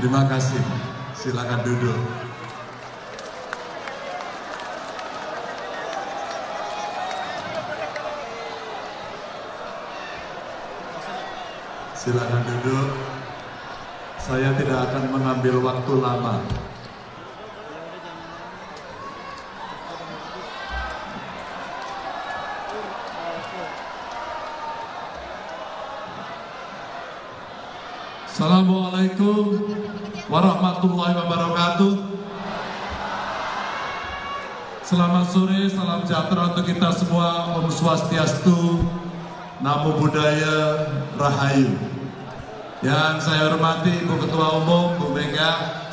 Terima kasih. Silakan duduk. Silakan duduk. Saya tidak akan mengambil waktu lama. Assalamualaikum warahmatullahi wabarakatuh. Selamat sore, salam sejahtera untuk kita semua. Om Swastiastu, Namo Buddhaya, Rahayu. Yang saya hormati Ibu Ketua Umum, Bu Mega.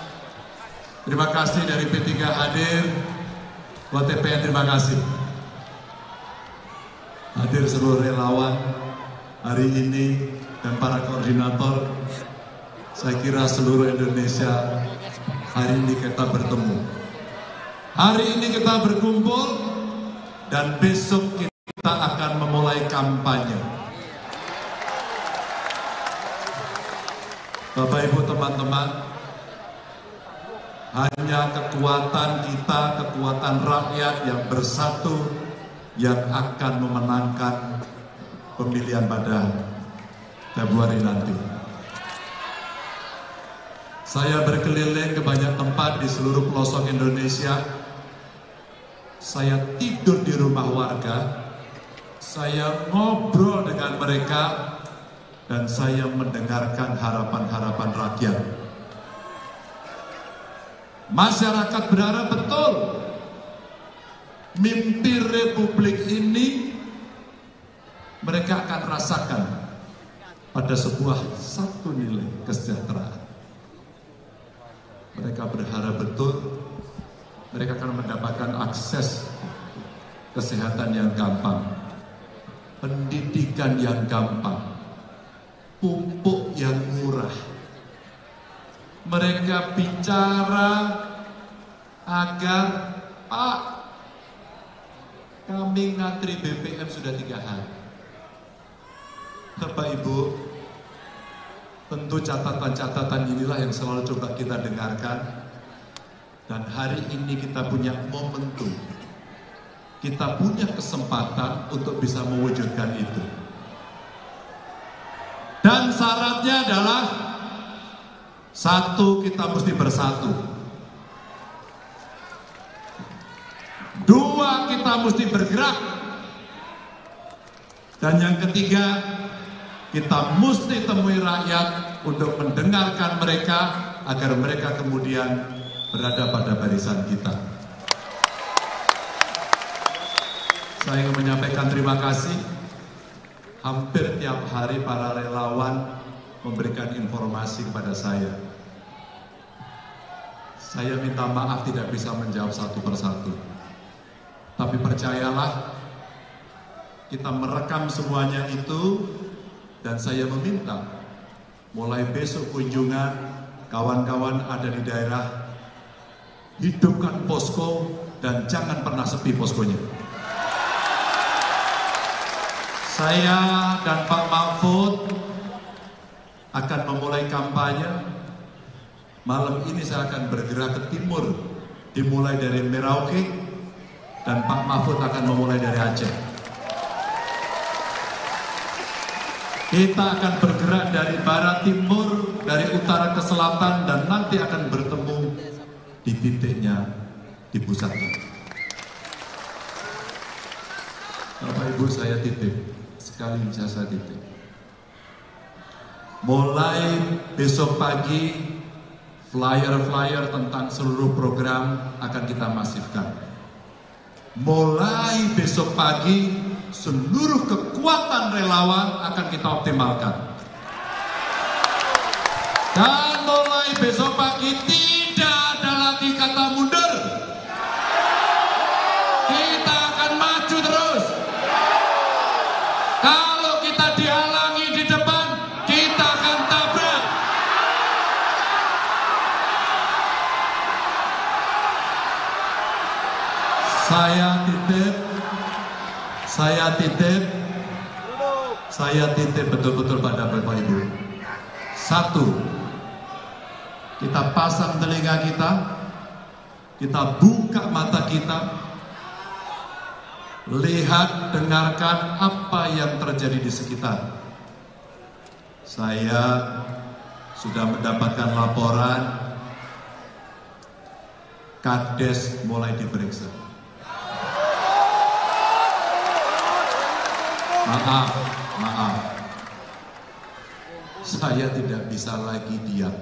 Terima kasih dari P3 hadir. Buat TPN terima kasih. Hadir seluruh relawan hari ini dan para koordinator. Saya kira seluruh Indonesia hari ini kita bertemu. Hari ini kita berkumpul dan besok kita akan memulai kampanye. Bapak Ibu teman-teman, hanya kekuatan kita, kekuatan rakyat yang bersatu yang akan memenangkan pemilihan pada Februari nanti. Saya berkeliling ke banyak tempat di seluruh pelosok Indonesia. Saya tidur di rumah warga. Saya ngobrol dengan mereka dan saya mendengarkan harapan-harapan rakyat. Masyarakat berharap betul mimpi republik ini mereka akan rasakan pada sebuah satu nilai kesejahteraan. Mereka berharap betul mereka akan mendapatkan akses kesehatan yang gampang, pendidikan yang gampang, pupuk yang murah. Mereka bicara agar Pak, kami ngantri BBM sudah 3 hari. Bapak Ibu, tentu catatan-catatan inilah yang selalu coba kita dengarkan. Dan hari ini kita punya momentum. Kita punya kesempatan untuk bisa mewujudkan itu. Dan syaratnya adalah satu, kita mesti bersatu. 2, kita mesti bergerak. Dan yang ketiga, kita mesti temui rakyat untuk mendengarkan mereka agar mereka kemudian berada pada barisan kita. Saya ingin menyampaikan terima kasih. Hampir tiap hari para relawan memberikan informasi kepada saya. Saya minta maaf tidak bisa menjawab satu persatu. Tapi percayalah, kita merekam semuanya itu. Dan saya meminta, mulai besok kunjungan, kawan-kawan ada di daerah, hidupkan posko dan jangan pernah sepi poskonya. Saya dan Pak Mahfud akan memulai kampanye. Malam ini saya akan bergerak ke timur, dimulai dari Merauke, dan Pak Mahfud akan memulai dari Aceh. Kita akan bergerak dari barat timur, dari utara ke selatan, dan nanti akan bertemu di titiknya di pusatnya. Bapak Ibu, saya titip, sekali bisa saya titip. Mulai besok pagi, flyer-flyer tentang seluruh program akan kita masifkan. Mulai besok pagi, seluruh kekuatan relawan akan kita optimalkan. Dan mulai besok pagi tidak ada lagi kata mundur. Kita akan maju terus. Kalau kita dihalangi di depan, kita akan tabrak. Saya titip betul-betul pada Bapak Ibu. 1, kita pasang telinga kita buka mata kita, lihat, dengarkan apa yang terjadi di sekitar. Saya sudah mendapatkan laporan Kades mulai diperiksa. Maaf, saya tidak bisa lagi diam.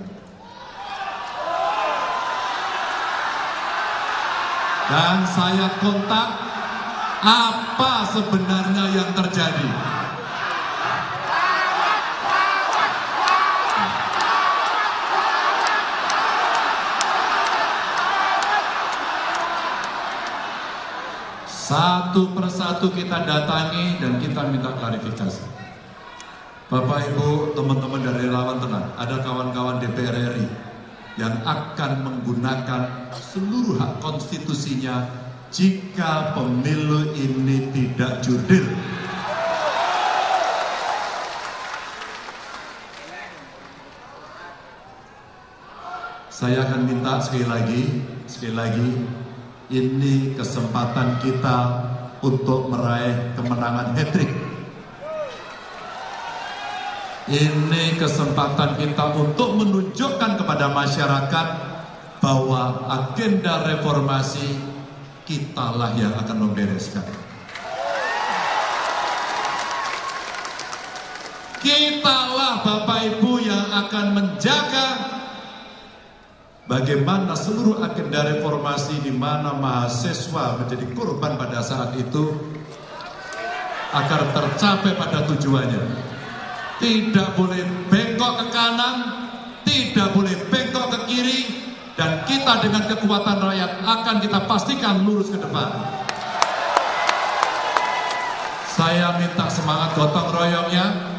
Dan saya kontak apa sebenarnya yang terjadi. Satu persatu kita datangi dan kita minta klarifikasi. Bapak Ibu, teman-teman dari relawan, tenang, ada kawan-kawan DPR RI yang akan menggunakan seluruh hak konstitusinya jika pemilu ini tidak jurdil. Saya akan minta sekali lagi, ini kesempatan kita untuk meraih kemenangan hat-trick. Ini kesempatan kita untuk menunjukkan kepada masyarakat bahwa agenda reformasi kitalah yang akan membereskan. Kitalah Bapak Ibu yang akan menjaga bagaimana seluruh agenda reformasi di mana mahasiswa menjadi korban pada saat itu agar tercapai pada tujuannya. Tidak boleh bengkok ke kanan, tidak boleh bengkok ke kiri, dan kita dengan kekuatan rakyat akan kita pastikan lurus ke depan. Saya minta semangat gotong royongnya,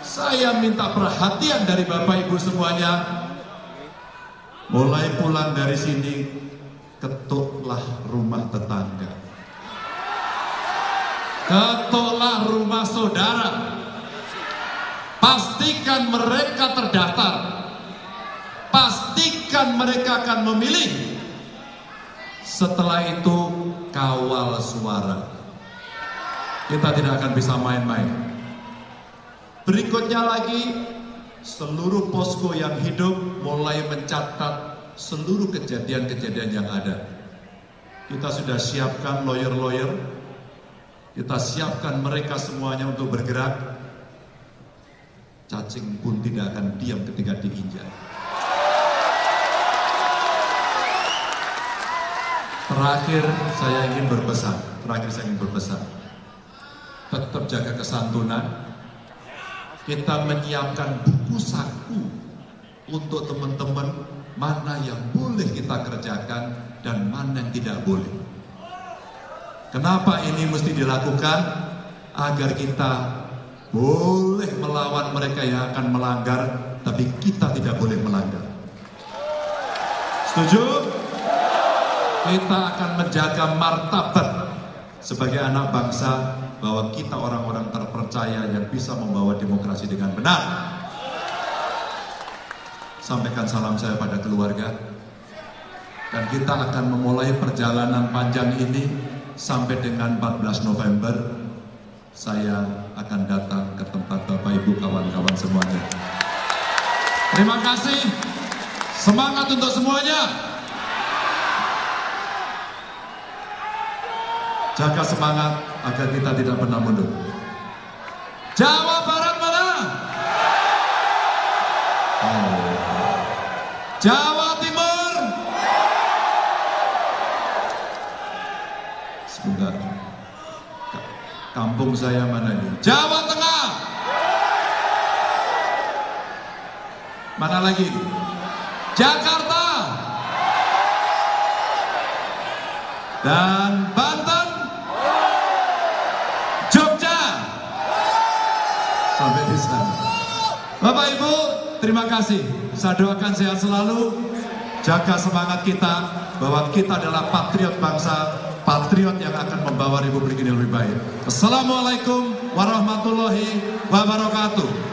saya minta perhatian dari Bapak Ibu semuanya. Mulai pulang dari sini, ketuklah rumah tetangga, ketuklah rumah saudara. Pastikan mereka terdaftar, pastikan mereka akan memilih. Setelah itu kawal suara. Kita tidak akan bisa main-main. Berikutnya lagi, seluruh posko yang hidup mulai mencatat seluruh kejadian-kejadian yang ada. Kita sudah siapkan lawyer-lawyer, kita siapkan mereka semuanya untuk bergerak. Cacing pun tidak akan diam ketika diinjak. Terakhir saya ingin berpesan, tetap jaga kesantunan. Kita menyiapkan buku saku untuk teman-teman, mana yang boleh kita kerjakan dan mana yang tidak boleh. Kenapa ini mesti dilakukan? Agar kita boleh melawan mereka yang akan melanggar, tapi kita tidak boleh melanggar. Setuju? Kita akan menjaga martabat sebagai anak bangsa, bahwa kita orang-orang terpercaya yang bisa membawa demokrasi dengan benar. Sampaikan salam saya pada keluarga, dan kita akan memulai perjalanan panjang ini sampai dengan 14 November. Saya akan datang ke tempat Bapak Ibu, kawan-kawan semuanya. Terima kasih, semangat untuk semuanya. Jaga semangat agar kita tidak pernah mundur. Jawa Barat mana? Jawa Timur. Sebentar. Kampung saya mana ini? Jawa Tengah. Mana lagi? Jakarta. Dan Banten. Jogja. Sampai di sana. Bapak Ibu, terima kasih. Saya doakan sehat selalu. Jaga semangat kita bahwa kita adalah patriot bangsa, patriot yang akan membawa Republik ini lebih baik. Assalamualaikum warahmatullahi wabarakatuh.